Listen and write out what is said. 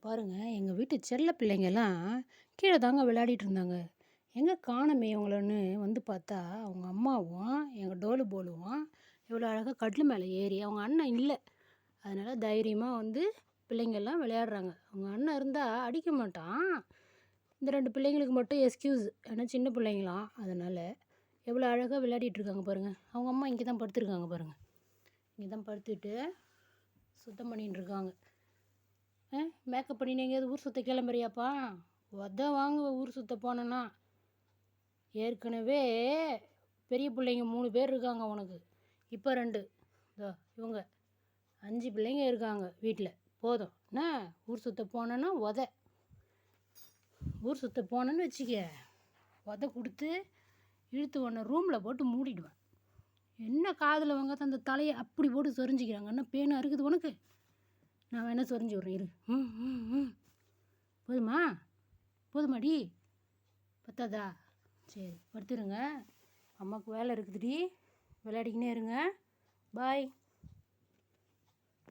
பாருங்கள், எங்கள் வீட்டு செல்ல பிள்ளைங்கலாம் கீழே தாங்க விளையாடிட்டு இருந்தாங்க. எங்கே காணோமே அவங்களன்னு வந்து பார்த்தா, அவங்க அம்மாவும் எங்கள் டோலு போலுவும் எவ்வளோ அழகாக கட்டில் மேலே ஏறி அவங்க அண்ணன் இல்லை. அதனால் தைரியமாக வந்து பிள்ளைங்கள்லாம் விளையாடுறாங்க. அவங்க அண்ணன் இருந்தால் அடிக்க மாட்டான். இந்த 2 பிள்ளைங்களுக்கு மட்டும் எக்ஸ்கியூஸ், ஏன்னா சின்ன பிள்ளைங்களாம். அதனால் எவ்வளோ அழகாக விளையாடிட்டு இருக்காங்க பாருங்கள். அவங்க அம்மா இங்கே தான் படுத்துருக்காங்க பாருங்கள். இங்கே தான் படுத்துட்டு சுத்தம் பண்ணிட்டு இருக்காங்க. மேக்கப் பண்ணின்னு எங்கேயாவது ஊர் சுற்ற கிளம்புறியாப்பா? வாங்க ஊர் சுற்ற போனேன்னா. ஏற்கனவே பெரிய பிள்ளைங்க 3 பேர் இருக்காங்க உனக்கு. இப்போ 2 இதோ இவங்க 5 பிள்ளைங்க இருக்காங்க வீட்டில். போதும் என்ன? ஊர் சுற்ற போனேன்னா ஊர் சுற்ற போனேன்னு வச்சுக்க, கொடுத்து இழுத்து உன்னை ரூமில் போட்டு மூடிடுவேன். என்ன காதில் வாங்க அந்த தலையை அப்படி போட்டு சொரிஞ்சிக்கிறாங்க. என்ன பேனாக இருக்குது உனக்கு? நான் வேணா சொரிஞ்சு விட்றேன் இரு. போதுமா? போதுமாடி? பத்தாதா? சரி படுத்துருங்க. அம்மாவுக்கு வேலை இருக்குதுடி. விளையாடிக்கினே இருங்க. பாய்.